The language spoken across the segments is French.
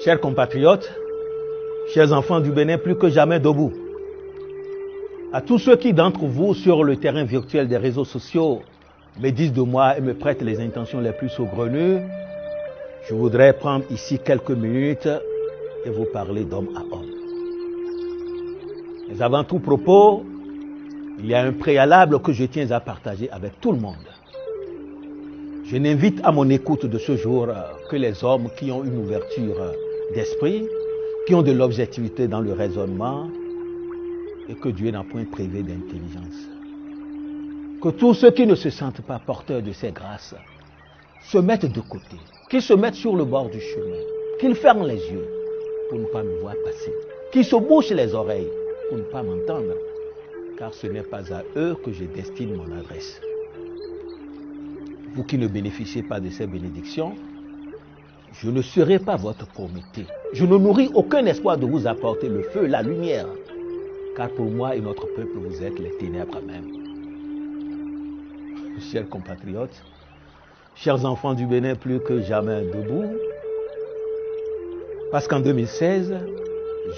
Chers compatriotes, chers enfants du Bénin, plus que jamais debout. À tous ceux qui d'entre vous, sur le terrain virtuel des réseaux sociaux, me disent de moi et me prêtent les intentions les plus saugrenues, je voudrais prendre ici quelques minutes et vous parler d'homme à homme. Mais avant tout propos, il y a un préalable que je tiens à partager avec tout le monde. Je n'invite à mon écoute de ce jour que les hommes qui ont une ouverture d'esprit, qui ont de l'objectivité dans le raisonnement et que Dieu n'a point privé d'intelligence. Que tous ceux qui ne se sentent pas porteurs de ces grâces se mettent de côté, qu'ils se mettent sur le bord du chemin, qu'ils ferment les yeux pour ne pas me voir passer, qu'ils se bouchent les oreilles pour ne pas m'entendre, car ce n'est pas à eux que je destine mon adresse. Vous qui ne bénéficiez pas de ces bénédictions, je ne serai pas votre Prométhée. Je ne nourris aucun espoir de vous apporter le feu, la lumière, car pour moi et notre peuple, vous êtes les ténèbres même. Chers compatriotes, chers enfants du Bénin, plus que jamais debout, parce qu'en 2016,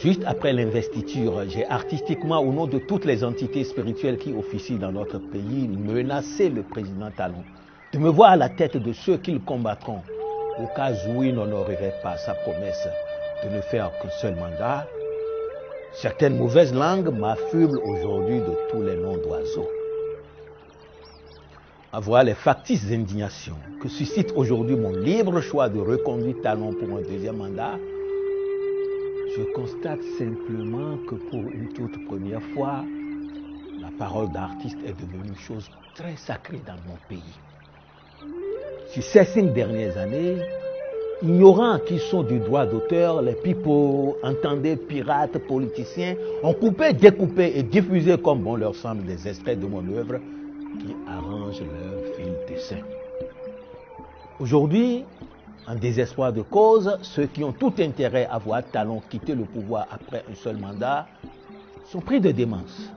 juste après l'investiture, j'ai artistiquement, au nom de toutes les entités spirituelles qui officient dans notre pays, menacé le président Talon de me voir à la tête de ceux qui le combattront, au cas où il n'honorerait pas sa promesse de ne faire qu'un seul mandat. Certaines mauvaises langues m'affublent aujourd'hui de tous les noms d'oiseaux. À voir les factices indignations que suscite aujourd'hui mon libre choix de reconduire Talon pour un deuxième mandat, je constate simplement que pour une toute première fois, la parole d'artiste est devenue une chose très sacrée dans mon pays. Si ces 5 dernières années, ignorants qui sont du droit d'auteur, les pipeaux, entendez, pirates, politiciens, ont coupé, découpé et diffusé comme bon leur semble des extraits de mon œuvre qui arrangent leur fil dessin. Aujourd'hui, en désespoir de cause, ceux qui ont tout intérêt à voir Talon quitter le pouvoir après un seul mandat sont pris de démence.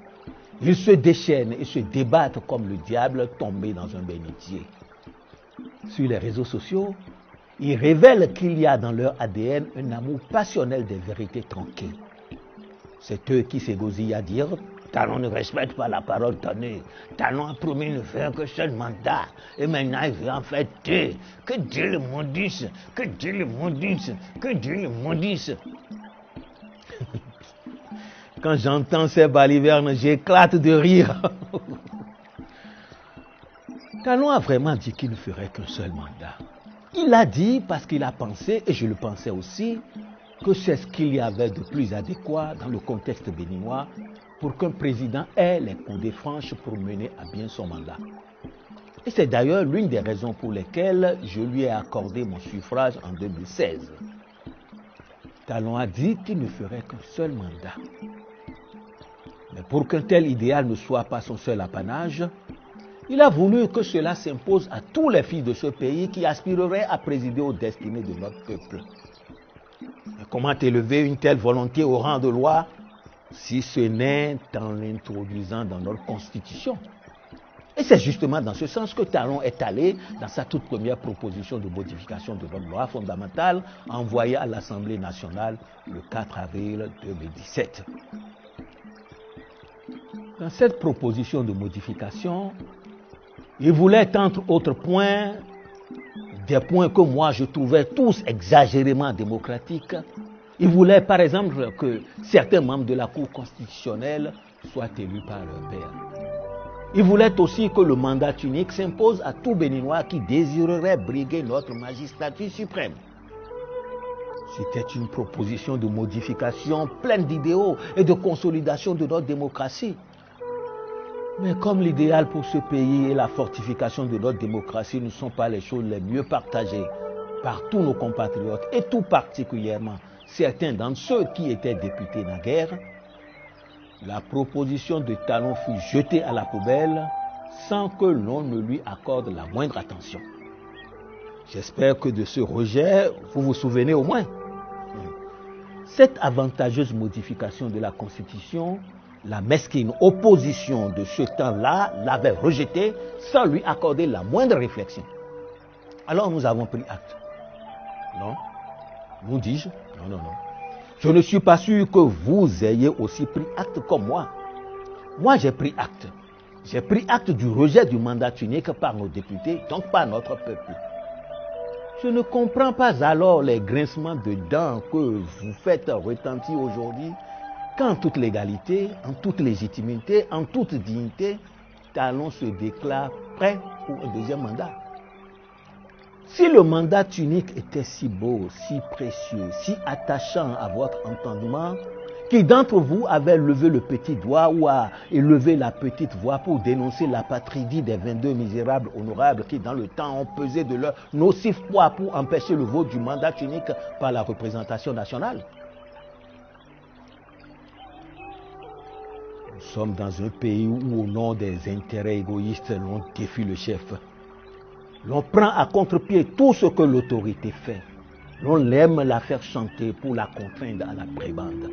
Ils se déchaînent et se débattent comme le diable tombé dans un bénitier. Sur les réseaux sociaux, ils révèlent qu'il y a dans leur ADN un amour passionnel des vérités tranquilles. C'est eux qui s'égosillent à dire « Talon ne respecte pas la parole donnée. Talon a promis ne faire que seul mandat. Et maintenant il veut en faire 2. Que Dieu le maudisse. Que Dieu le maudisse. Que Dieu le maudisse. » Quand j'entends ces balivernes, j'éclate de rire. Talon a vraiment dit qu'il ne ferait qu'un seul mandat. Il l'a dit parce qu'il a pensé, et je le pensais aussi, que c'est ce qu'il y avait de plus adéquat dans le contexte béninois pour qu'un président ait les coudées franches pour mener à bien son mandat. Et c'est d'ailleurs l'une des raisons pour lesquelles je lui ai accordé mon suffrage en 2016. Talon a dit qu'il ne ferait qu'un seul mandat. Mais pour qu'un tel idéal ne soit pas son seul apanage, il a voulu que cela s'impose à tous les fils de ce pays qui aspireraient à présider aux destinées de notre peuple. Mais comment élever une telle volonté au rang de loi si ce n'est en l'introduisant dans notre Constitution? Et c'est justement dans ce sens que Talon est allé dans sa toute première proposition de modification de notre loi fondamentale envoyée à l'Assemblée nationale le 4 avril 2017. Dans cette proposition de modification, il voulait, entre autres points, des points que moi je trouvais tous exagérément démocratiques. Il voulait par exemple que certains membres de la Cour constitutionnelle soient élus par leur père. Il voulait aussi que le mandat unique s'impose à tout Béninois qui désirerait briguer notre magistrature suprême. C'était une proposition de modification pleine d'idéaux et de consolidation de notre démocratie. Mais comme l'idéal pour ce pays et la fortification de notre démocratie ne sont pas les choses les mieux partagées par tous nos compatriotes et tout particulièrement certains d'entre ceux qui étaient députés naguère, la proposition de Talon fut jetée à la poubelle sans que l'on ne lui accorde la moindre attention. J'espère que de ce rejet, vous vous souvenez au moins. Cette avantageuse modification de la Constitution, la mesquine opposition de ce temps-là l'avait rejetée sans lui accorder la moindre réflexion. Alors nous avons pris acte. Non, Nous dis-je? Non, non, non. Je ne suis pas sûr que vous ayez aussi pris acte comme moi. Moi, j'ai pris acte. J'ai pris acte du rejet du mandat unique par nos députés, donc par notre peuple. Je ne comprends pas alors les grincements de dents que vous faites retentir aujourd'hui, qu'en toute légalité, en toute légitimité, en toute dignité, Talon se déclare prêt pour un deuxième mandat. Si le mandat unique était si beau, si précieux, si attachant à votre entendement, qui d'entre vous avait levé le petit doigt ou a élevé la petite voix pour dénoncer l'apatridie des 22 misérables honorables qui dans le temps ont pesé de leur nocif poids pour empêcher le vote du mandat unique par la représentation nationale? Nous sommes dans un pays où au nom des intérêts égoïstes, l'on défie le chef. L'on prend à contre-pied tout ce que l'autorité fait. L'on aime la faire chanter pour la contraindre à la prébande.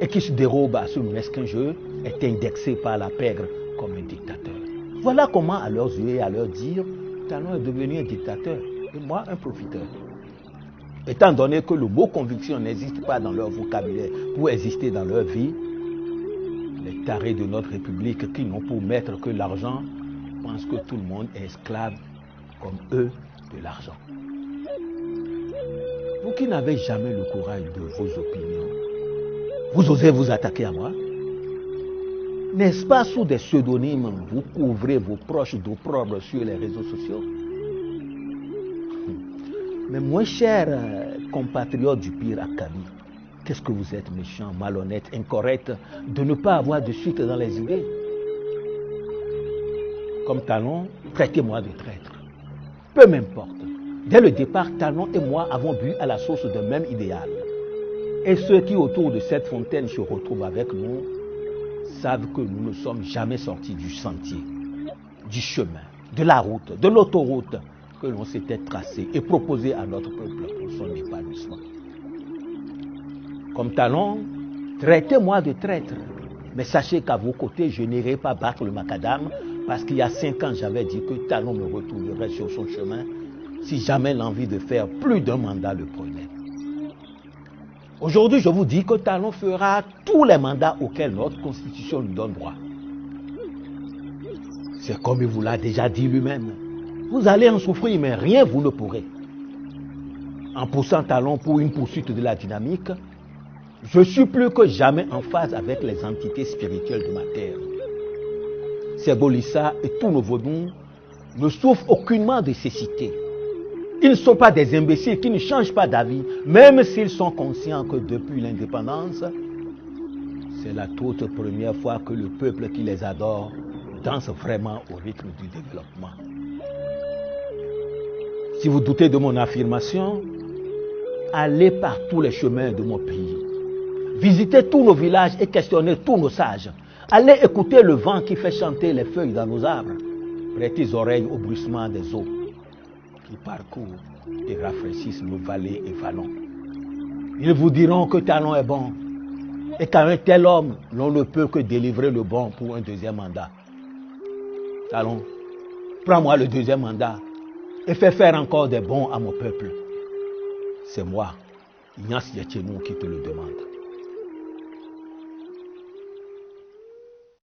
Et qui se dérobe à ce mesquin jeu est indexé par la pègre comme un dictateur. Voilà comment, à leurs yeux et à leur dire, Talon est devenu un dictateur et moi un profiteur. Étant donné que le mot conviction n'existe pas dans leur vocabulaire pour exister dans leur vie, les tarés de notre République qui n'ont pour maître que l'argent pensent que tout le monde est esclave comme eux de l'argent. Vous qui n'avez jamais le courage de vos opinions, vous osez vous attaquer à moi? N'est-ce pas sous des pseudonymes vous couvrez vos proches d'opprobre sur les réseaux sociaux? Mais moins cher compatriote du pire Akabi, qu'est-ce que vous êtes méchant, malhonnête, incorrect de ne pas avoir de suite dans les idées? Comme Talon, traitez-moi de traître. Peu m'importe. Dès le départ, Talon et moi avons bu à la source d'un même idéal. Et ceux qui autour de cette fontaine se retrouvent avec nous savent que nous ne sommes jamais sortis du sentier, du chemin, de la route, de l'autoroute que l'on s'était tracé et proposé à notre peuple pour son épanouissement. Comme Talon, traitez-moi de traître, mais sachez qu'à vos côtés, je n'irai pas battre le macadam parce qu'il y a 5 ans, j'avais dit que Talon me retrouverait sur son chemin si jamais l'envie de faire plus d'un mandat le prenait. Aujourd'hui, je vous dis que Talon fera tous les mandats auxquels notre Constitution lui donne droit. C'est comme il vous l'a déjà dit lui-même. Vous allez en souffrir, mais rien vous ne pourrez. En poussant Talon pour une poursuite de la dynamique, je suis plus que jamais en phase avec les entités spirituelles de ma terre. Ces Golissa et tous nos vaudous ne souffrent aucunement de cécité. Ils ne sont pas des imbéciles qui ne changent pas d'avis, même s'ils sont conscients que depuis l'indépendance, c'est la toute première fois que le peuple qui les adore danse vraiment au rythme du développement. Si vous doutez de mon affirmation, allez par tous les chemins de mon pays. Visitez tous nos villages et questionnez tous nos sages. Allez écouter le vent qui fait chanter les feuilles dans nos arbres. Prêtez oreilles au bruissement des eaux qui parcourent et rafraîchissent nos vallées et vallons. Ils vous diront que Talon est bon et qu'à un tel homme, l'on ne peut que délivrer le bon pour un deuxième mandat. Talon, prends-moi le deuxième mandat et fais faire encore des bons à mon peuple. C'est moi, Ignace Yatchenou, qui te le demande.